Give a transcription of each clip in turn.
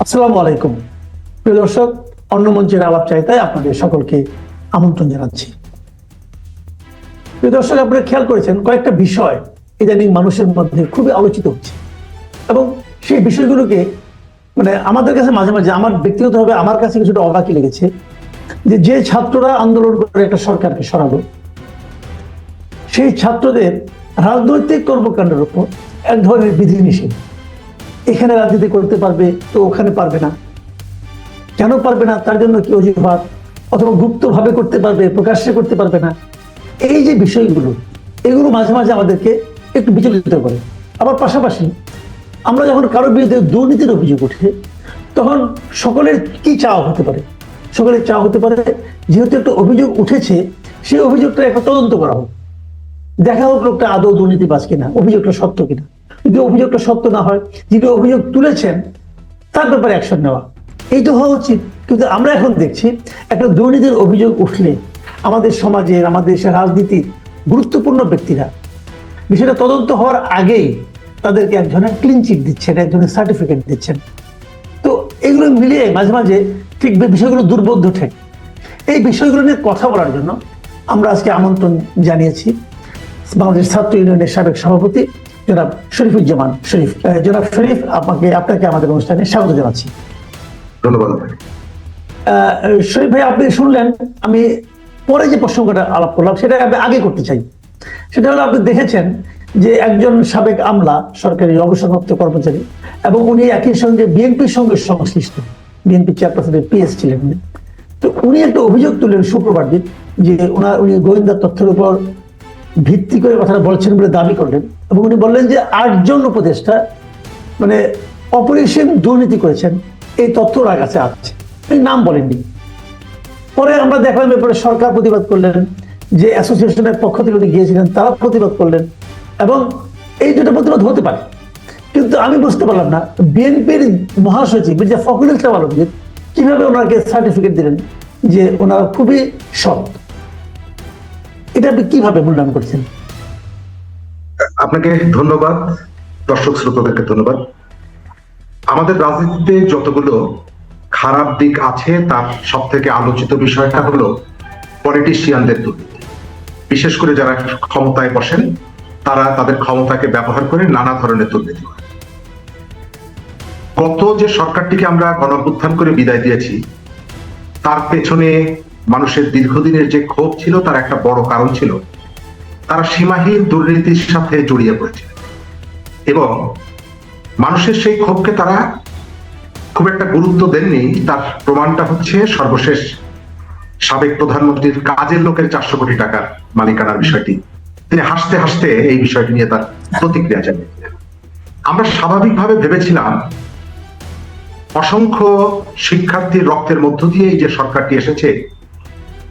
আসসালামু আলাইকুম প্রিয় দর্শক, অন্য মঞ্চের আলাপ চাইতায় আপনাদের সকলকে আমন্ত্রণ জানাচ্ছি। প্রিয় দর্শক, আপনারা খেয়াল করেছেন কয়েকটা বিষয় ইদানিং মানুষের মধ্যে খুবই আলোচিত হচ্ছে এবং সেই বিষয়গুলোকে আমাদের কাছে মাঝে মাঝে, আমার ব্যক্তিগতভাবে আমার কাছে কিছুটা অবাকই লেগেছে যে ছাত্ররা আন্দোলন করে একটা সরকারকে সরালো, সেই ছাত্রদের রাজনৈতিক কর্মকাণ্ডের উপর এক ধরনের বিধিনিষেধ। এখানে রাজনীতি করতে পারবে তো ওখানে পারবে না, কেন পারবে না, তার জন্য কি অজুহাত, অথবা গুপ্তভাবে করতে পারবে, প্রকাশ্যে করতে পারবে না। এই যে বিষয়গুলো, এগুলো মাঝে মাঝে আমাদেরকে একটু বিচলিত করে। আবার পাশাপাশি আমরা যখন কারোর বিরুদ্ধে দুর্নীতির অভিযোগ উঠে, তখন সকলের কি চাওয়া হতে পারে? সকলের চাওয়া হতে পারে যেহেতু একটা অভিযোগ উঠেছে, সেই অভিযোগটা একটা তদন্ত করা হোক, দেখা হোক লোকটা আদৌ দুর্নীতিবাজ কিনা, অভিযোগটা সত্য কিনা। যদি অভিযোগটা সত্য না হয়, যিনি অভিযোগ তুলেছেন তার ব্যাপারে অ্যাকশন নেওয়া, এই তো হওয়া উচিত। কিন্তু আমরা এখন দেখছি একটা দুর্নীতির অভিযোগ উঠলে আমাদের সমাজের, আমাদের দেশের রাজনীতির গুরুত্বপূর্ণ ব্যক্তিরা বিষয়টা তদন্ত হওয়ার আগেই তাদেরকে এক ধরনের ক্লিন চিট দিচ্ছেন, এক ধরনের সার্টিফিকেট দিচ্ছেন। তো এগুলো মিলিয়ে মাঝে মাঝে ঠিক বিষয়গুলো দুর্বোধ্য ঠেক। এই বিষয়গুলো নিয়ে কথা বলার জন্য আমরা আজকে আমন্ত্রণ জানিয়েছি বাংলাদেশ ছাত্র ইউনিয়নের সাবেক সভাপতি জনাব শরীফুজ্জামান শরীফ। জনাব শরীফ, আপনাকে আমাদের অনুষ্ঠানে স্বাগত জানাচ্ছি। ধন্যবাদ। শরীফ ভাই, আপনি শুনলেন আমি পরে যে প্রসঙ্গটা আলাপ করলাম সেটা আমি আগে করতে চাই। সেটা হলো, আপনি দেখেছেন যে একজন সাবেক আমলা, সরকারি অবসরপ্রাপ্ত কর্মচারী, এবং উনি একই সঙ্গে বিএনপির সঙ্গে সংশ্লিষ্ট, বিএনপি চেয়ারপারসনের পিএস ছিলেন। তো উনি একটা অভিযোগ তুললেন শুক্রবার দিন যে উনি গোয়েন্দা তথ্যের উপর ভিত্তি করে কথাটা বলছেন বলে দাবি করলেন, এবং উনি বললেন যে 8 জন উপদেষ্টা অপরিসীম দুর্নীতি করেছেন, এই তথ্য ওনার কাছে আছে, নাম বলেননি। পরে আমরা দেখলাম এরপরে সরকার প্রতিবাদ করলেন, যে অ্যাসোসিয়েশনের পক্ষ থেকে উনি গিয়েছিলেন তারা প্রতিবাদ করলেন, এবং এই দুটো প্রতিবাদ হতে পারে। কিন্তু আমি বুঝতে পারলাম না বিএনপির মহাসচিব মির্জা ফখরুল ইসলাম আলমগীর কিভাবে ওনাকে সার্টিফিকেট দিলেন যে ওনারা খুবই সৎ। এটা আপনি কিভাবে মূল্যায়ন করছেন? আপনাকে ধন্যবাদ, দর্শক শ্রোতাদেরকে ধন্যবাদ। আমাদের রাজনীতিতে যতগুলো খারাপ দিক আছে তার সব থেকে আলোচিত বিষয়টা হলো পলিটিশিয়ানদের দুর্নীতি। বিশেষ করে যারা ক্ষমতায় বসেন তারা তাদের ক্ষমতাকে ব্যবহার করে নানা ধরনের দুর্নীতি করে। গত যে সরকারটিকে আমরা গণঅভ্যুত্থান করে বিদায় দিয়েছি, তার পেছনে মানুষের দীর্ঘদিনের যে ক্ষোভ ছিল তার একটা বড় কারণ ছিল তারা সীমাহীন দুর্নীতির সাথে জড়িয়ে পড়েছিল, এবং মানুষের সেই ক্ষোভকে তারা খুব একটা গুরুত্ব দেননি। তার প্রমাণটা হচ্ছে সর্বশেষ সাবেক প্রধানমন্ত্রীর কাজের লোকের 400 কোটি টাকার মালিকানার বিষয়টি। তিনি হাসতে হাসতে এই বিষয়টি নিয়ে তার প্রতিক্রিয়া জানিয়েছিলেন। আমরা স্বাভাবিকভাবে ভেবেছিলাম অসংখ্য শিক্ষার্থীর রক্তের মধ্য দিয়ে এই যে সরকারটি এসেছে,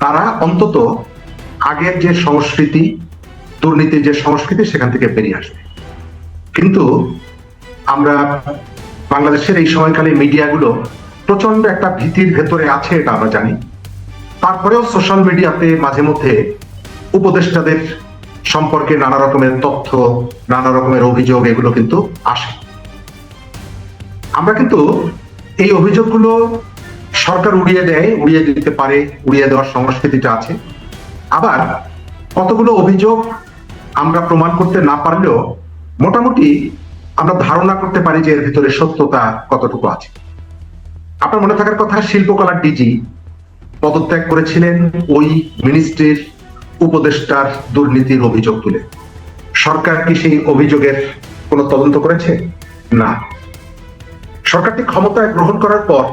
তারা অন্তত আগের যে সংস্কৃতি, দুর্নীতির যে সংস্কৃতি, সেখান থেকে বেরিয়ে আসবে। কিন্তু আমরা বাংলাদেশের এই সময়কালে মিডিয়াগুলো প্রচন্ড একটা ভীতির ভেতরে আছে, এটা আমরা জানি। তারপরেও সোশ্যাল মিডিয়াতে মাঝে মধ্যে উপদেষ্টাদের সম্পর্কে নানা রকমের তথ্য, নানা রকমের অভিযোগ এগুলো কিন্তু আসে। আমরা কিন্তু এই অভিযোগগুলো সরকার উড়িয়ে দেয়, উড়িয়ে দিতে পারে, উড়িয়ে দেওয়ার সংস্কৃতিটা আছে। আবার কতগুলো অভিযোগ আমরা প্রমাণ করতে না পারলেও মোটামুটি আমরা ধারণা করতে পারি যে এর ভিতরে সত্যতা কতটুকু আছে। আপনার মনে থাকার কথা, শিল্পকলার ডিজি পদত্যাগ করেছিলেন ওই মিনিস্ট্রির উপদেষ্টার দুর্নীতির অভিযোগ তুলে। সরকার কি সেই অভিযোগের কোনো তদন্ত করেছে? না। সরকারটি ক্ষমতায় গ্রহণ করার পর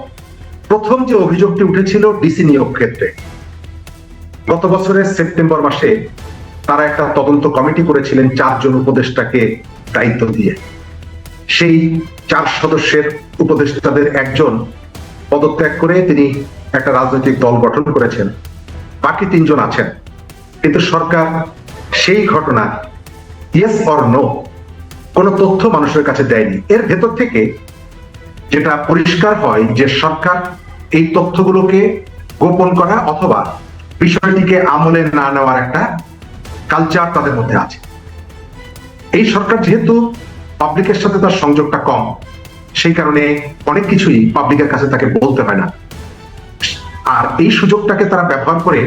প্রথম যে অভিযোগটি উঠেছিল ডিসি নিয়োগ ক্ষেত্রে, গত বছরের সেপ্টেম্বর মাসে তারা একটা তদন্ত কমিটি করেছিলেন 4 জন উপদেষ্টাকে দায়িত্ব দিয়ে। সেই 4 সদস্যের উপদেষ্টাদের একজন পদত্যাগ করে তিনি একটা রাজনৈতিক দল গঠন করেছেন, বাকি 3 জন আছেন। কিন্তু সরকার সেই ঘটনা ইয়েস অর নো কোনো তথ্য মানুষের কাছে দেয়নি। এর ভেতর থেকে যেটা পরিষ্কার হয় যে সরকার এই তথ্যগুলোকে গোপন করা অথবা বিষয়টিকে আমলে না নেওয়ার একটা কালচার তাদের মধ্যে আছে। এই সরকার যেহেতু পাবলিকের সাথে তার সংযোগটা কম, সেই কারণে অনেক কিছুই পাবলিকের কাছে তাকে বলতে হয় না। আর এই সুযোগটাকে তারা ব্যবহার করে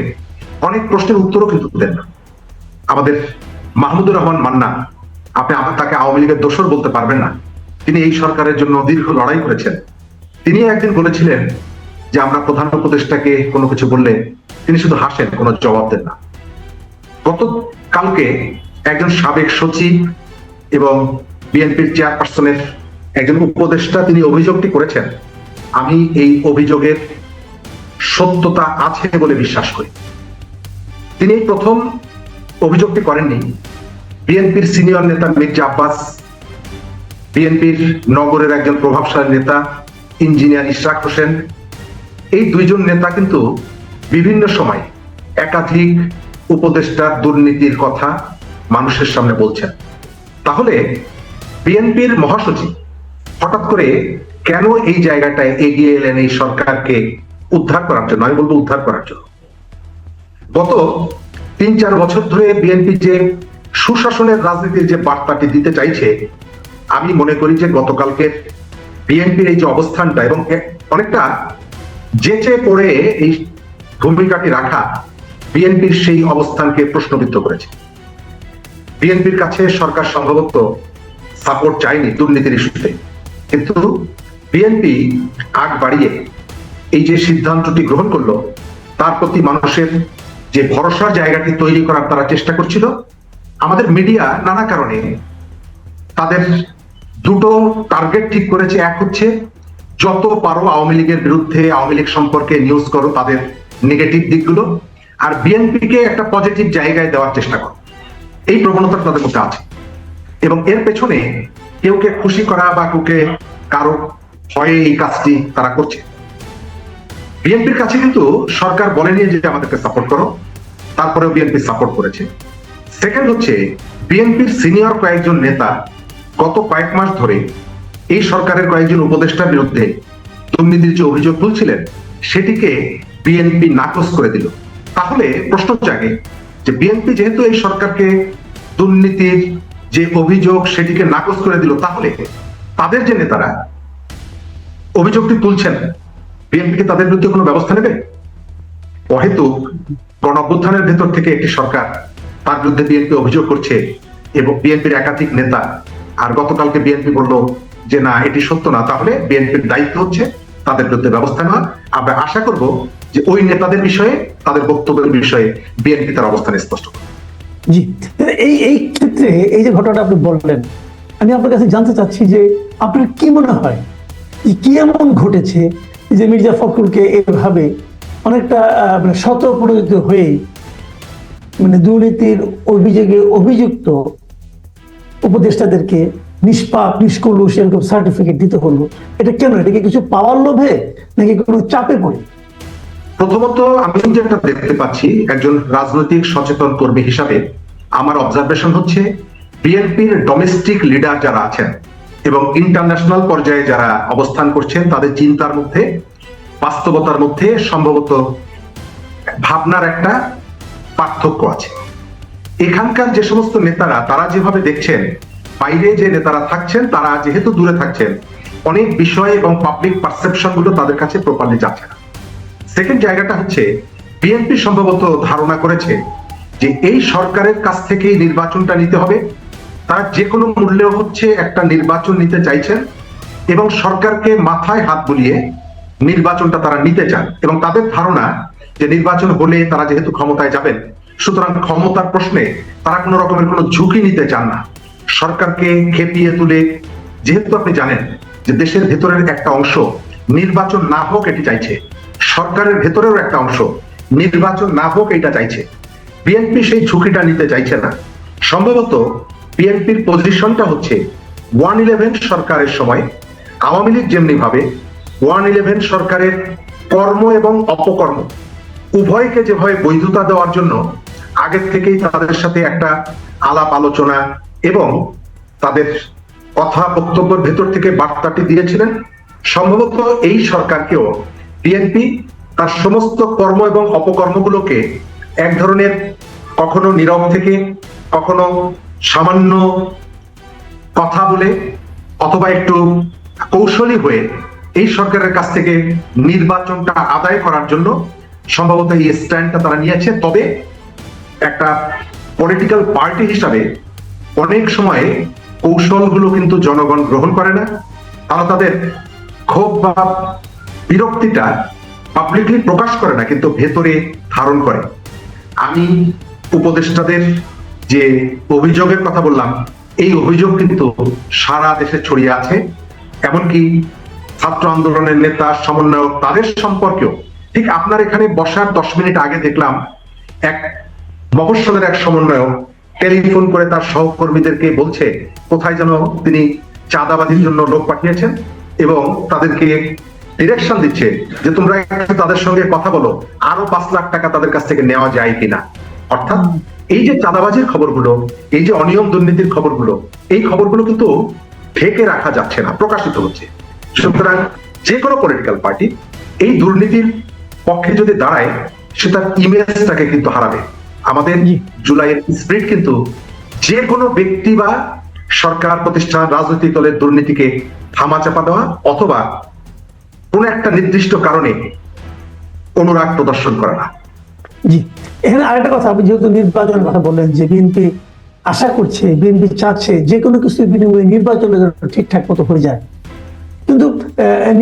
অনেক প্রশ্নের উত্তরও কিন্তু দেন না। আমাদের মাহমুদুর রহমান মান্না, আপনি তাকে আওয়ামী লীগের দোসর বলতে পারবেন না। তিনি এই সরকারের জন্য দীর্ঘ লড়াই করেছেন। তিনি একদিন বলেছিলেন যে আমরা প্রধান উপদেষ্টাকে কোনো কিছু বললে তিনি শুধু হাসেন, কোনো জবাব দেন না। গতকালকে একজন সাবেক সচিব এবং বিএনপির চেয়ারপারসনের একজন উপদেষ্টা তিনি অভিযোগটি করেছেন। আমি এই অভিযোগের সত্যতা আছে বলে বিশ্বাস করি। তিনি এই প্রথম অভিযোগটি করেননি। বিএনপির সিনিয়র নেতা মির্জা আব্বাস, বিএনপির নগরের একজন প্রভাবশালী নেতা ইঞ্জিনিয়ার ইশরাক হোসেন, এই দুইজন নেতা কিন্তু বিভিন্ন সময় একাধিক উপদেষ্টার দুর্নীতির কথা মানুষের সামনে বলছেন। তাহলে বিএনপির মহাসচিব হঠাৎ করে কেন এই জায়গাটায় এগিয়ে এলেন এই সরকারকে উদ্ধার করার জন্য? আমি বলবো উদ্ধার করার জন্য। গত ৩-৪ বছর ধরে বিএনপি যে সুশাসনের রাজনীতির যে বার্তাটি দিতে চাইছে, আমি মনে করি যে গতকালকে বিএনপির এই যে অবস্থানটা এবং অনেকটা জেচে পড়ে এই ভূমিকাটি রাখা বিএনপির সেই অবস্থানকে প্রশ্নবিদ্ধ করেছে। বিএনপির কাছে সরকার সম্ভবত সাপোর্ট চায়নি দুর্নীতির ইস্যুতে, কিন্তু বিএনপি আগ বাড়িয়ে এই যে সিদ্ধান্তটি গ্রহণ করলো তার প্রতি মানুষের যে ভরসার জায়গাটি তৈরি করার তারা চেষ্টা করছিল। আমাদের মিডিয়া নানা কারণে তাদের দুটো টার্গেট ঠিক করেছে। এক হচ্ছে যত পারো আওয়ামী লীগের বিরুদ্ধে, আওয়ামী লীগ সম্পর্কে নিউজ করো, তাদের নেগেটিভ দিকগুলো, আর বিএনপিকে একটা পজিটিভ জায়গায় দেওয়ার চেষ্টা করো। এই প্রবণতা তাদের মধ্যে আছে এবং এর পেছনে কেউকে খুশি করা বা কারো ভয়ে এই কাজটি তারা করছে। বিএনপির কাছে কিন্তু সরকার বলেনি যে আমাদেরকে সাপোর্ট করো, তারপরেও বিএনপি সাপোর্ট করেছে। সেকেন্ড হচ্ছে বিএনপির সিনিয়র কয়েকজন নেতা গত কয়েক মাস ধরে এই সরকারের কয়েকজন উপদেষ্টার বিরুদ্ধে দুর্নীতির যে অভিযোগ তুলছিলেন সেটিকে বিএনপি নাকচ করে দিল। তাহলে প্রশ্ন জাগে যে বিএনপি যেহেতু এই সরকারকে দুর্নীতির যে অভিযোগ সেটিকে নাকচ করে দিল, তাহলে তাদের যে নেতারা অভিযোগটি তুলছেন বিএনপিকে তাদের বিরুদ্ধে কোনো ব্যবস্থা নেবে? অহেতুক গণঅভ্যুত্থানের ভেতর থেকে একটি সরকার, তার বিরুদ্ধে বিএনপি অভিযোগ করছে এবং বিএনপির একাধিক নেতা, আর গতকালকে বিএনপি বলল যে না এটি সত্য না, তাহলে বিএনপির দায়িত্ব হচ্ছে তাদের বিরুদ্ধে ব্যবস্থা নেওয়া। আমরা আশা করব যে ওই নেতাদের বিষয়ে, তাদের বক্তব্যের বিষয়ে বিএনপি তার অবস্থান স্পষ্ট করবে। জি, এই ক্ষেত্রে এই যে ঘটনাটা আপনি বললেন, আমি আপনার কাছে জানতে চাচ্ছি যে আপনার কি মনে হয় কি এমন ঘটেছে যে মির্জা ফখরুলকে এভাবে অনেকটা মানে স্বতঃপ্রণোদিত হয়ে মানে দুর্নীতির অভিযোগে অভিযুক্ত উপদেষ্টাদেরকে নিষ্পাপ নিষ্কলুষ এরকম সার্টিফিকেট দিতে হলো? এটা কেন? এটা কি কিছু পাওয়ার লোভে নাকি কোনো চাপে পড়ে? প্রথমত আমি যেটা দেখতে পাচ্ছি একজন রাজনৈতিক সচেতন কর্মী হিসাবে আমার অবজারভেশন হচ্ছে বিএনপির ডোমেস্টিক লিডার যারা আছেন এবং ইন্টারন্যাশনাল পর্যায়ে যারা অবস্থান করছেন তাদের চিন্তার মধ্যে, বাস্তবতার মধ্যে সম্ভবত ভাবনার একটা পার্থক্য আছে। এখানকার যে সমস্ত নেতারা তারা যেভাবে দেখছেন, বাইরে যে নেতারা থাকছেন তারা যেহেতু দূরে থাকছেন, অনেক বিষয় এবং পাবলিক পারসেপশন গুলো তাদের কাছে প্রপারলি যাচ্ছে না। সেকেন্ড জায়গাটা হচ্ছে বিএনপি সম্ভবত ধারণা করেছে যে এই সরকারের কাছ থেকেই নির্বাচনটা নিতে হবে। তারা যে কোনো মূল্যে হচ্ছে একটা নির্বাচন নিতে চাইছেন এবং সরকারকে মাথায় হাত বুলিয়ে নির্বাচনটা তারা নিতে চান এবং তাদের ধারণা যে নির্বাচন হলে তারা যেহেতু ক্ষমতায় যাবেন, সুতরাং ক্ষমতার প্রশ্নে তারা কোনো রকমের কোনো ঝুঁকি নিতে চান না। সরকারকে খেপিয়ে তুলে, যেহেতু আপনি জানেন যে দেশের ভেতরের একটা অংশ নির্বাচন না হোক এটি চাইছে, সরকারের ভেতরেও একটা অংশ নির্বাচন না হোক এটা চাইছে। বিএনপি সেই ঝুঁকিটা নিতে চাইছে না। সম্ভবত বিএনপির পজিশনটা হচ্ছে 1-11 সরকারের সময় আওয়ামী লীগ যেমনি ভাবে 1-11 সরকারের কর্ম এবং অপকর্ম উভয়কে যেভাবে বৈধতা দেওয়ার জন্য আগের থেকেই তাদের সাথে একটা আলাপ আলোচনা এবং তাদের কথা বক্তব্যের ভেতর থেকে বার্তাটি দিয়েছিলেন, সম্ভবত এই সরকারকেও বিএনপি তার সমস্ত কর্ম এবং অপকর্মগুলোকে এক ধরনের কখনো নীরব থেকে, কখনো সামান্য কথা বলে, অথবা একটু কৌশলী হয়ে এই সরকারের কাছ থেকে নির্বাচনটা আদায় করার জন্য সম্ভবত এই স্ট্যান্ডটা তারা নিয়েছে। তবে একটা পলিটিক্যাল পার্টি হিসাবে অনেক সময়ে কৌশলগুলো কিন্তু জনগণ গ্রহণ করে না, তারা তাদের ক্ষোভ বা বিরক্তিটা পাবলিকলি প্রকাশ করে না, কিন্তু ভেতরে ধারণ করে। আমি উপদেষ্টাদের যে অভিযোগের কথা বললাম, এই অভিযোগ কিন্তু সারা দেশে ছড়িয়ে আছে। এমনকি ছাত্র আন্দোলনের নেতা, সমন্বয়ক, তাদের সম্পর্কেও ঠিক আপনার এখানে বসার 10 মিনিট আগে দেখলাম এক মফস্বলের এক সমন্বয়ক টেলিফোন করে তার সহকর্মীদেরকে বলছে কোথায় যেন তিনি চাঁদাবাজির জন্য লোক পাঠিয়েছেন এবং তাদেরকে ডিরেকশন দিচ্ছে যে তোমরা একটু তাদের সঙ্গে কথা বলো, আরো 5 লাখ টাকা তাদের কাছ থেকে নেওয়া যায় কিনা। অর্থাৎ এই যে চাঁদাবাজির খবরগুলো, এই যে অনিয়ম দুর্নীতির খবরগুলো, এই খবরগুলো কিন্তু ঢেকে রাখা যাচ্ছে না, প্রকাশিত হচ্ছে। সুতরাং যে কোনো পলিটিক্যাল পার্টি এই দুর্নীতির পক্ষে যদি দাঁড়ায়, সে তার ইমেজটাকে কিন্তু হারাবে। আমাদের জুলাইয়ের স্পিরিট কিন্তু যে কোনো ব্যক্তি বা সরকার প্রতিষ্ঠান, রাজনৈতিক দলের দুর্নীতিকে থামাচাপা দেওয়া অথবা কোন একটা নির্দিষ্ট কারণে অনুরাগ প্রদর্শন করা না। জি, এখানে আরেকটা কথা, আপনি যেহেতু নির্বাচনের কথা বললেন যে বিএনপি আশা করছে, বিএনপি চাচ্ছে যে কোনো কিছুর বিনিময়ে নির্বাচনের ঠিকঠাক মতো হয়ে যায়, কিন্তু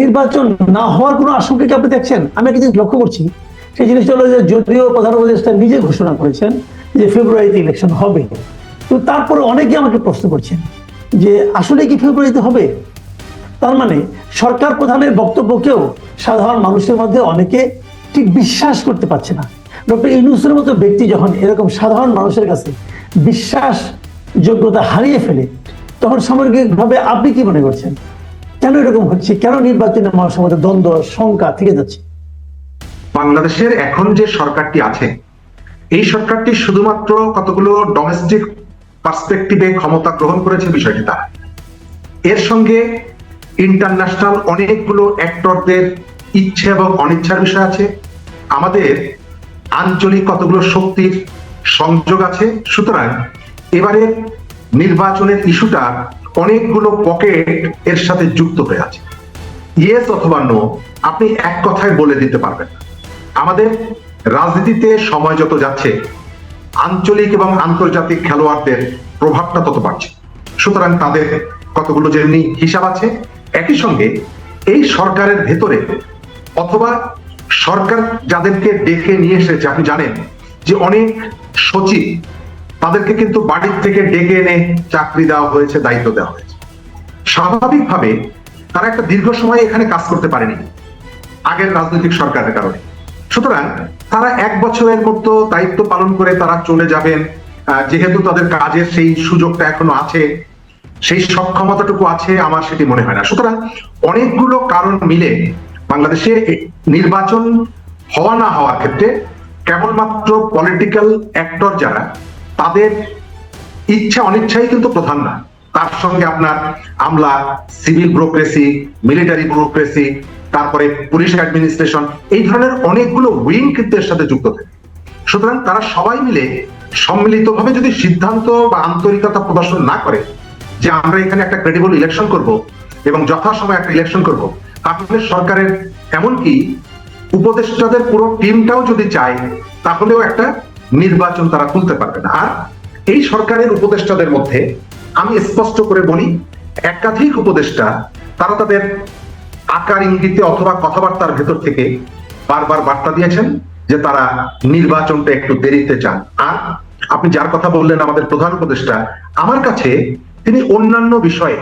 নির্বাচন না হওয়ার কোনো আশঙ্কা কি আপনি দেখছেন? আমি একটা জিনিস লক্ষ্য করছি, সেই জিনিসটা হলো যে যদিও প্রধান উপদেষ্টা নিজে ঘোষণা করেছেন যে ফেব্রুয়ারিতে ইলেকশন হবে, তো তারপরে অনেকে আমাকে প্রশ্ন করছেন যে আসলে কি ফেব্রুয়ারিতে হবে? তার মানে সরকার প্রধানের বক্তব্যকেও সাধারণ মানুষের মধ্যে অনেকে ঠিক বিশ্বাস করতে পারছে না। ডক্টর ইউনূসের মতো ব্যক্তি যখন এরকম সাধারণ মানুষের কাছে বিশ্বাস যোগ্যতা হারিয়ে ফেলে, তখন সামগ্রিকভাবে আপনি কি মনে করছেন কেন এরকম হচ্ছে? কেন নির্বাচনের মানুষের মধ্যে দ্বন্দ্ব, শঙ্কা থেকে যাচ্ছে? বাংলাদেশের এখন যে সরকারটি আছে, এই সরকারটি শুধুমাত্র কতগুলো ডোমেস্টিক পার্সপেক্টিভে ক্ষমতা গ্রহণ করেছে বিষয়টি তা। এর সঙ্গে ইন্টারন্যাশনাল অনেকগুলো অ্যাক্টরদের ইচ্ছে এবং অনিচ্ছার বিষয় আছে, আমাদের আঞ্চলিক কতগুলো শক্তির সংযোগ আছে। সুতরাং এবারে নির্বাচনের ইস্যুটা অনেকগুলো পকেট এর সাথে যুক্ত হয়ে আছে। ইয়েস অথবা নো আপনি এক কথায় বলে দিতে পারবেন না। আমাদের রাজনীতিতে সময় যত যাচ্ছে, আঞ্চলিক এবং আন্তর্জাতিক খেলোয়াড়দের প্রভাবটা তত বাড়ছে। সুতরাং তাদের কতগুলো যেমনি হিসাব আছে, একই সঙ্গে এই সরকারের ভেতরে অথবা সরকার যাদেরকে ডেকে নিয়ে এসেছে, আপনি জানেন যে অনেক সচিব তাদেরকে কিন্তু বাড়ির থেকে ডেকে এনে চাকরি দেওয়া হয়েছে, দায়িত্ব দেওয়া হয়েছে। স্বাভাবিকভাবে তারা একটা দীর্ঘ সময় এখানে কাজ করতে পারেনি আগের রাজনৈতিক সরকারের কারণে। সুতরাং তারা 1 বছরের মতো দায়িত্ব পালন করে তারা চলে যাবেন, যেহেতু তাদের কাজের সেই সুযোগটা এখনো আছে, সেই সক্ষমতাটুকু আছে, আমার সেটি মনে হয় না। সুতরাং অনেকগুলো কারণ মিলে বাংলাদেশে নির্বাচন হওয়া না হওয়ার ক্ষেত্রে কেবলমাত্র পলিটিক্যাল অ্যাক্টর যারা, তাদের ইচ্ছা অনিচ্ছাই কিন্তু প্রধান না। তার সঙ্গে আপনার আমলা, সিভিল ব্যুরোক্রেসি, মিলিটারি ব্যুরোক্রেসি, তারপরে পুলিশ অ্যাডমিনিস্ট্রেশন, এই ধরনের অনেকগুলো উইং কিন্তু এর সাথে যুক্ত থাকে। সুতরাং তারা সবাই মিলে সম্মিলিতভাবে যদি সিদ্ধান্ত বা আন্তরিকতা প্রদর্শন না করে যে আমরা এখানে একটা ক্রেডিবল ইলেকশন করব এবং যথাসময়ে একটা ইলেকশন করব, তাহলে সরকারের এমনকি উপদেষ্টাদের পুরো টিমটাও যদি চায়, তাহলেও একটা নির্বাচন তারা তুলতে পারবে না। আর এই সরকারের উপদেষ্টাদের মধ্যে আমি স্পষ্ট করে বলি, একাধিক উপদেষ্টা তারা তাদের আকার ইঙ্গিতে অথবা কথাবার্তার ভেতর থেকে বারবার বার্তা দিয়েছেন যে তারা নির্বাচনটা একটু দেরিতে চান। আর আপনি যার কথা বললেন আমাদের প্রধান উপদেষ্টা, আমার কাছে তিনি অন্যান্য বিষয়ে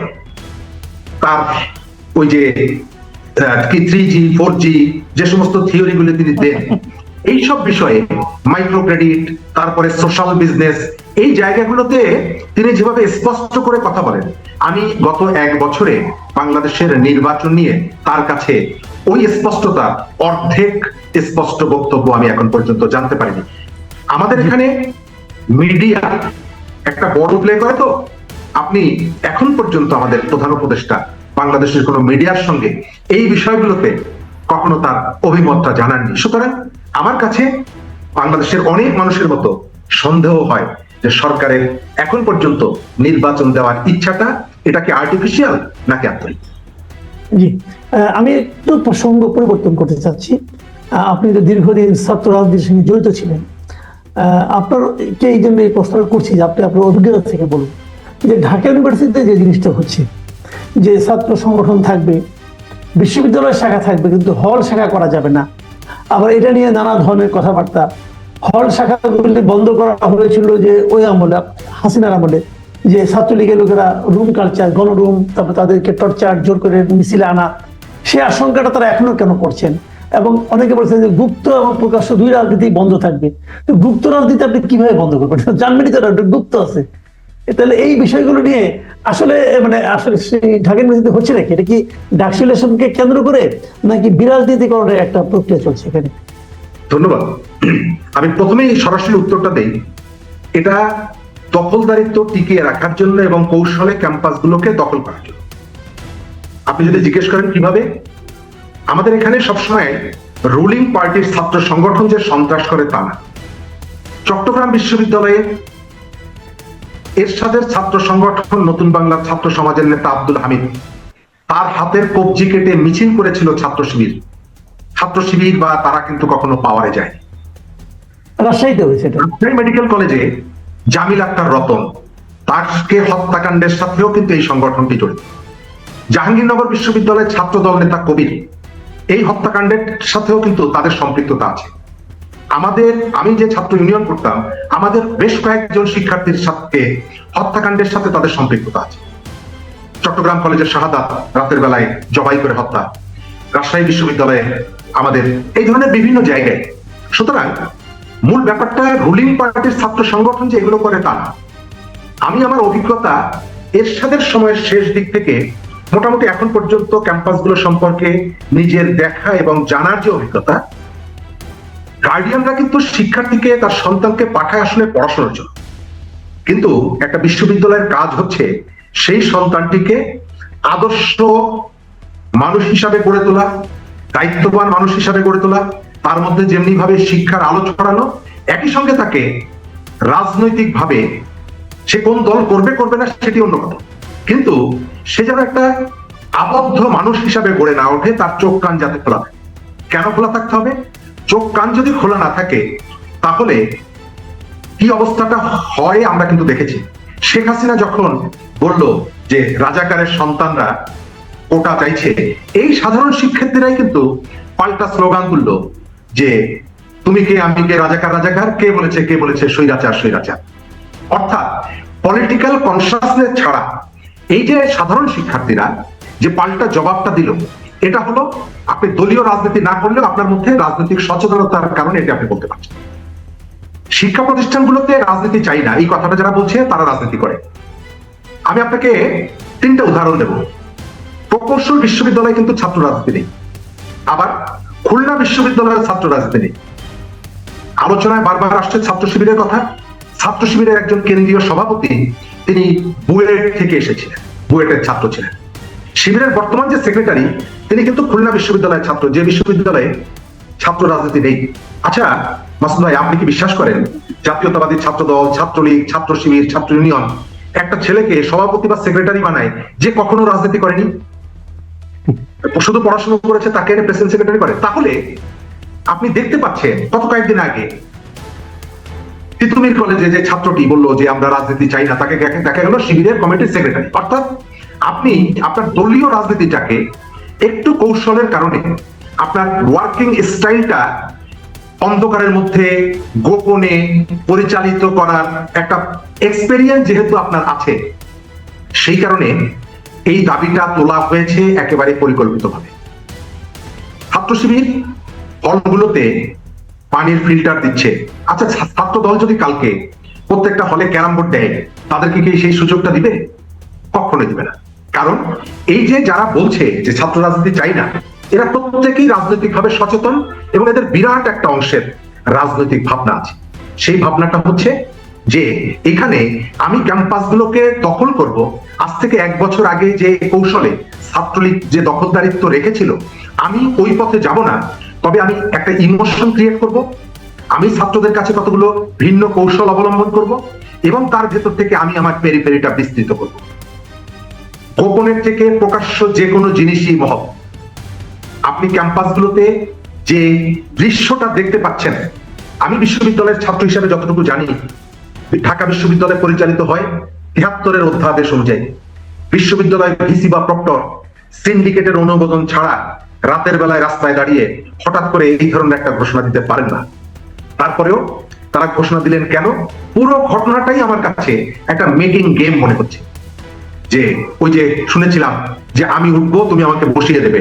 তার ওই যে 3G 4G যে সমস্ত থিওরিগুলো তিনি দেন, এইসব বিষয়ে মাইক্রো ক্রেডিট, তারপরে সোশ্যাল বিজনেস, এই জায়গাগুলোতে তিনি যেভাবে স্পষ্ট করে কথা বলেন, আমি গত 1 বছরে বাংলাদেশের নির্বাচন নিয়ে তার কাছে ওই স্পষ্টতা অর্ধেক স্পষ্ট বক্তব্য আমি এখন পর্যন্ত জানতে পারিনি। আমাদের এখানে মিডিয়া একটা বড় প্লে করে, তো আপনি এখন পর্যন্ত আমাদের প্রধান উপদেষ্টা বাংলাদেশের কোনো মিডিয়ার সঙ্গে এই বিষয়গুলোতে কখনো তার অভিমতটা জানাননি। সুতরাং আমার কাছে বাংলাদেশের অনেক মানুষের মতো সন্দেহ হয় যে সরকারের এখন পর্যন্ত নির্বাচন দেওয়ার ইচ্ছাটা, এটা কি আর্টিফিশিয়াল নাকি আন্তরিক। জি, আমি একটু প্রসঙ্গ পরিবর্তন করতে চাচ্ছি। আপনি তো দীর্ঘদিন ছাত্র রাজনীতির সঙ্গে জড়িত ছিলেন। আপনারকে এই জন্য এই প্রশ্নটা করছি যে আপনি আপনার অভিজ্ঞতা থেকে বলুন যে ঢাকা ইউনিভার্সিটিতে যে জিনিসটা হচ্ছে, যে ছাত্র সংগঠন থাকবে, বিশ্ববিদ্যালয়ের শাখা থাকবে, কিন্তু হল শাখা করা যাবে না। আবার এটা নিয়ে নানা ধরনের কথাবার্তা। হল শাখাগুলি বন্ধ করা হয়েছিল যে ওই আমলে, হাসিনার আমলে, যে ছাত্রলীগের লোকেরা রুম কালচার, গণরুম, তারপর তাদেরকে টর্চার, জোর করে মিছিলে আনা, সে আশঙ্কাটা তারা এখনো কেন করছেন? এবং অনেকে বলছেন যে গুপ্ত এবং প্রকাশ্য দুই রাজনীতি বন্ধ থাকবে। তো গুপ্ত রাজনীতি আপনি কিভাবে বন্ধ করবেন? জানবেনই তো, গুপ্ত আছে। তাহলে এই বিষয়গুলো নিয়ে আসলে আসলে সেই ঢাকা ইউনিভার্সিটি হচ্ছে নাকি? এটা কি ডাকসু ইলেকশনকে কেন্দ্র করে, নাকি বিরাজনীতিকরণের একটা প্রক্রিয়া চলছে এখানে? ধন্যবাদ। আমি প্রথমেই সরাসরি উত্তরটা দেই। এটা দখলদারিত্ব টিকিয়ে রাখার জন্য এবং কৌশলে ক্যাম্পাসগুলোকে দখল করার জন্য। আপনি যদি জিজ্ঞেস করেন কিভাবে, আমাদের এখানে সবসময় রুলিং পার্টির ছাত্র সংগঠন যে সন্ত্রাস করে তা না। চট্টগ্রাম বিশ্ববিদ্যালয়ে এরশাদের ছাত্র সংগঠন নতুন বাংলার ছাত্র সমাজের নেতা আব্দুল হামিদ, তার হাতের কবজি কেটে মিছিল করেছিল ছাত্র শিবির। ছাত্র শিবির বা তারা কিন্তু কখনো পাওয়ারে যায়। রাজশাহীতে হয়েছে এটা। রাজশাহী মেডিকেল কলেজে জামিল আক্তার রতন, তাকে হত্যাকাণ্ডের সাথেও কিন্তু এই সংগঠনটি জড়িত। জাহাঙ্গীরনগর বিশ্ববিদ্যালয়ের ছাত্র দল নেতা কবির, এই হত্যাকাণ্ডের সাথেও কিন্তু তাদের সম্পৃক্ততা আছে। আমি যে ছাত্র ইউনিয়ন করতাম, আমাদের বেশ কয়েকজন শিক্ষার্থীর সাথে হত্যাকাণ্ডের সাথে তাদের সম্পৃক্ততা আছে। চট্টগ্রাম কলেজের শাহাদাত, রাতের বেলায় জবাই করে হত্যা, রাজশাহী বিশ্ববিদ্যালয়ে আমাদের এই ধরনের বিভিন্ন জায়গায়। সুতরাং মূল ব্যাপারটা রুলিং পার্টির ছাত্র সংগঠন যে এগুলো করে তা না। আমি আমার অভিজ্ঞতা এরশাদের সময়ের শেষ দিক থেকে মোটামুটি এখন পর্যন্ত ক্যাম্পাসগুলো সম্পর্কে নিজের দেখা এবং জানার যে অভিজ্ঞতা, গার্ডিয়ানরা কিন্তু শিক্ষার্থীকে, তার সন্তানকে পাঠায় আসলে পড়াশোনার জন্য, কিন্তু একটা বিশ্ববিদ্যালয়ের কাজ হচ্ছে সেই সন্তানটিকে আদর্শ মানুষ হিসাবে গড়ে তোলা, দায়িত্ববান মানুষ হিসাবে গড়ে তোলা, তার মধ্যে যেমনি ভাবে শিক্ষার আলো ছড়ানো, একই সঙ্গে তাকে রাজনৈতিক ভাবে সে কোন দল করবে করবে না সেটি অন্য কথা, কিন্তু সে যেন একটা আবদ্ধ মানুষ হিসাবে গড়ে না ওঠে। তার চোখ কান যাতে খোলা থাকে। কেন খোলা থাকতে হবে? চোখ কান যদি খোলা না থাকে তাহলে কি অবস্থাটা হয় আমরা কিন্তু দেখেছি। শেখ হাসিনা যখন বলল যে রাজাকারের সন্তানরা কোটা চাইছে, এই সাধারণ শিক্ষার্থীরাই কিন্তু পাল্টা স্লোগান তুললো যে তুমি কে, আমি কে, রাজাকার রাজাকার, কে বলেছে স্বৈরাচার স্বৈরাচার। অর্থাৎ পলিটিক্যাল কনসাসনেস ছাড়া এই যে সাধারণ শিক্ষার্থীরা যে পাল্টা জবাবটা দিল, এটা হলো আপনি দলীয় রাজনীতি না করলেও আপনার মধ্যে রাজনৈতিক সচেতনতার কারণে এটা আপনি বলতে পারছেন। শিক্ষা প্রতিষ্ঠানগুলোতে রাজনীতি চাই না, এই কথাটা যারা বলছে তারা রাজনীতি করে। আমি আপনাকে 3টা উদাহরণ দেব। প্রকৌশল বিশ্ববিদ্যালয়ে কিন্তু ছাত্র রাজনীতি নেই, আবার খুলনা বিশ্ববিদ্যালয়ের ছাত্র রাজনীতি নেই। আলোচনায় বারবার আসছে ছাত্র শিবিরের কথা। ছাত্র শিবিরের একজন কেন্দ্রীয় সভাপতি, তিনি বুয়েট থেকে এসেছিলেন, বুয়েটের ছাত্র ছিলেন। শিবিরের বর্তমান যে সেক্রেটারি, তিনি কিন্তু খুলনা বিশ্ববিদ্যালয়ের ছাত্র, যে বিশ্ববিদ্যালয়ে ছাত্র রাজনীতি নেই। আচ্ছা মাসুদ ভাই, আপনি কি বিশ্বাস করেন জাতীয়তাবাদী ছাত্র দল, ছাত্রলীগ, ছাত্র শিবির, ছাত্র ইউনিয়ন একটা ছেলেকে সভাপতি বা সেক্রেটারি বানায় যে কখনো রাজনীতি করেনি, শুধু পড়াশোনা করেছে, তাকে প্রেসিডেন্ট সেক্রেটারি করে? তাহলে আপনি দেখতে পাচ্ছেন গত কয়েকদিন আগে তিতুমির কলেজে যে ছাত্রটি বললো যে আমরা রাজনীতি চাই না, তাকে দেখা গেল শিবিরের কমিটির সেক্রেটারি। অর্থাৎ আপনি আপনার দলীয় রাজনীতিটাকে একটু কৌশলের কারণে আপনার ওয়ার্কিং স্টাইলটা অন্ধকারের মধ্যে গোপনে পরিচালিত করার একটা এক্সপেরিয়েন্স যেহেতু আপনার আছে, সেই কারণে এই দাবিটা তোলা হয়েছে একেবারে পরিকল্পিতভাবে। ছাত্র শিবির হলগুলোতে পানির ফিল্টার দিচ্ছে। আচ্ছা, ছাত্র দল যদি কালকে প্রত্যেকটা হলে ক্যারাম বোর্ড দেয়, তাদেরকে কি সেই সুযোগটা দিবে? কখনোই দিবে না। কারণ এই যে যারা বলছে যে ছাত্র রাজনীতি চাই না, এরা প্রত্যেকেই রাজনৈতিকভাবে সচেতন এবং এদের বিরাট একটা অংশের রাজনৈতিক ভাবনা আছে। সেই ভাবনাটা হচ্ছে যে এখানে আমি ক্যাম্পাসগুলোকে দখল করব। আজ থেকে 1 বছর আগে যে কৌশলে ছাত্রলীগ যে দখলদারিত্ব রেখেছিল, আমি ওই পথে যাব না। তবে আমি একটা ইমোশন ক্রিয়েট করব, আমি ছাত্রদের কাছে কতগুলো ভিন্ন কৌশল অবলম্বন করব এবং তার ভেতর থেকে আমি আমার পেরিফেরিটা বিস্তৃত করব। গোপনের থেকে প্রকাশ্য যে কোনো জিনিসই মহৎ। আপনি ক্যাম্পাসগুলোতে যে দৃশ্যটা দেখতে পাচ্ছেন, আমি বিশ্ববিদ্যালয়ের ছাত্র হিসাবে যতটুকু জানি, ঢাকা বিশ্ববিদ্যালয় পরিচালিত হয় ৭৩-এর অধ্যাদেশ অনুযায়ী। বিশ্ববিদ্যালয় ভিসি বা প্রক্টর সিন্ডিকেটের অনুমোদন ছাড়া রাতের বেলায় রাস্তায় দাঁড়িয়ে হঠাৎ করে এই ধরনের একটা ঘোষণা দিতে পারেন না। তারপরেও তারা ঘোষণা দিলেন কেন? পুরো ঘটনাটাই আমার কাছে একটা মেকিং গেম মনে হচ্ছে। যে ওই যে শুনেছিলাম যে আমি উঠবো, তুমি আমাকে বসিয়ে দেবে,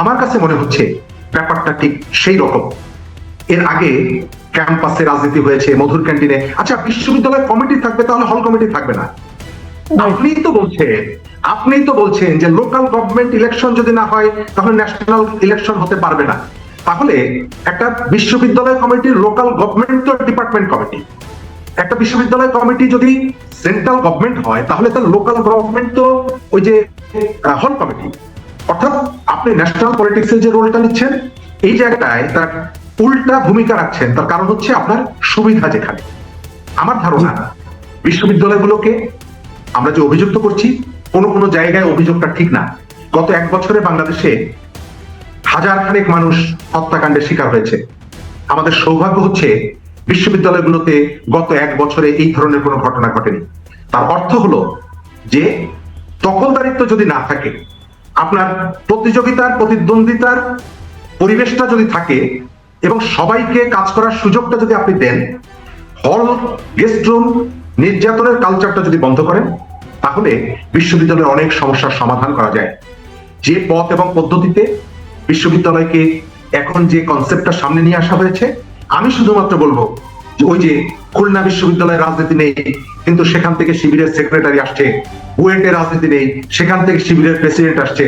আমার কাছে মনে হচ্ছে ব্যাপারটা ঠিক সেই রকম। এর আগে ক্যাম্পাসে রাজনীতি হয়েছে, মধুর ক্যান্টিনে। আচ্ছা, বিশ্ববিদ্যালয় কমিটি থাকবে, তাহলে হল কমিটি থাকবে না? আপনিই তো বলছেন যে লোকাল গভর্নমেন্ট ইলেকশন যদি না হয় তাহলে ন্যাশনাল ইলেকশন হতে পারবে না। তাহলে একটা বিশ্ববিদ্যালয় কমিটির লোকাল গভর্নমেন্ট তো ডিপার্টমেন্ট কমিটি, একটা বিশ্ববিদ্যালয় কমিটি যদি সেন্ট্রাল গভর্নমেন্ট হয় তাহলে তার লোকাল গভর্নমেন্ট তো ওই যে হল কমিটি। অর্থাৎ আপনি ন্যাশনাল পলিটিক্সের যে রোলটা নিচ্ছেন, এই জায়গাটায় তার উল্টা ভূমিকা রাখছেন। তার কারণ হচ্ছে আপনার সুবিধা যেখানে। আমার ধারণা বিশ্ববিদ্যালয়গুলোকে আমরা যে অভিযুক্ত করছি, কোন কোন জায়গায় অভিযোগটা ঠিক না। গত 1 বছরে বাংলাদেশে 1000 খানেক মানুষ হত্যাকাণ্ডের শিকার হয়েছে। আমাদের সৌভাগ্য হচ্ছে বিশ্ববিদ্যালয়গুলোতে গত 1 বছরে এই ধরনের কোনো ঘটনা ঘটেনি। তার অর্থ হলো যে দখলদারিত্ব যদি না থাকে, আপনার প্রতিযোগিতার প্রতিদ্বন্দ্বিতার পরিবেশটা যদি থাকে এবং সবাইকে কাজ করার সুযোগটা যদি আপনি দেন, হল, গেস্ট রুম, নির্যাতনের কালচারটা যদি বন্ধ করেন, তাহলে বিশ্ববিদ্যালয়ের অনেক সমস্যার সমাধান করা যায়। যে পথ এবং পদ্ধতিতে বিশ্ববিদ্যালয়কে এখন যে কনসেপ্টটা সামনে নিয়ে আসা হয়েছে, আমি শুধুমাত্র বলবো যে ওই যে খুলনা বিশ্ববিদ্যালয়ের রাজনীতি নেই কিন্তু সেখান থেকে শিবিরের সেক্রেটারি আসছে, বুয়েটের রাজনীতি নেই সেখান থেকে শিবিরের প্রেসিডেন্ট আসছে,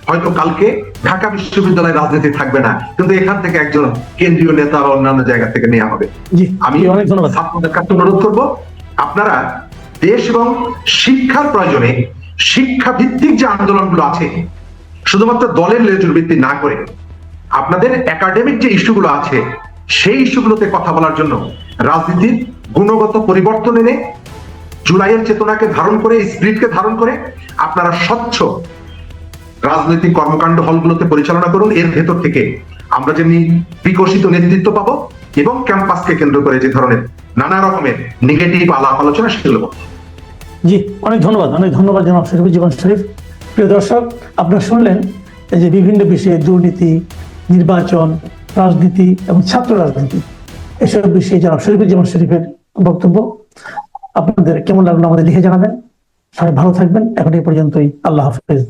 হয়তো কালকে ঢাকা বিশ্ববিদ্যালয়ের রাজনীতি থাকবে না কিন্তু এখান থেকে একজন কেন্দ্রীয় নেতা বা অন্যান্য জায়গা থেকে নেওয়া হবে। আমি অনেক ধন্যবাদ। আপনাদের কাছে অনুরোধ করবো, আপনারা দেশ এবং শিক্ষার প্রয়োজনে শিক্ষা ভিত্তিক যে আন্দোলনগুলো আছে, শুধুমাত্র দলের লেজুর ভিত্তি না করে আপনাদের একাডেমিক যে ইস্যুগুলো আছে সেই ইস্যুগুলোতে কথা বলার জন্য রাজনীতির গুণগত পরিবর্তন এনে জুলাইয়ের চেতনাকে ধারণ করে, স্পিরিটকে ধারণ করে আপনারা স্বচ্ছ রাজনৈতিক কর্মকাণ্ড হলগুলোতে পরিচালনা করুন। এর ভেতর থেকে আমরা যেমনি বিকশিত নেতৃত্ব পাবো এবং ক্যাম্পাসকে কেন্দ্র করে যে ধরনের নানা রকমের নেগেটিভ আলাপ আলোচনা সেগুলো। জি, অনেক ধন্যবাদ জনাব শরীফুজ্জামান শরীফ। প্রিয় দর্শক, আপনারা শুনলেন যে বিভিন্ন বিষয়ে দুর্নীতি, নির্বাচন, রাজনীতি এবং ছাত্র রাজনীতি, এসব বিষয়ে জনাব শরীফুজ্জামান শরীফের বক্তব্য। আপনাদের কেমন লাগলো আমাদের লিখে জানাবেন। সবাই ভালো থাকবেন। এখন এই পর্যন্তই। আল্লাহ হাফেজ।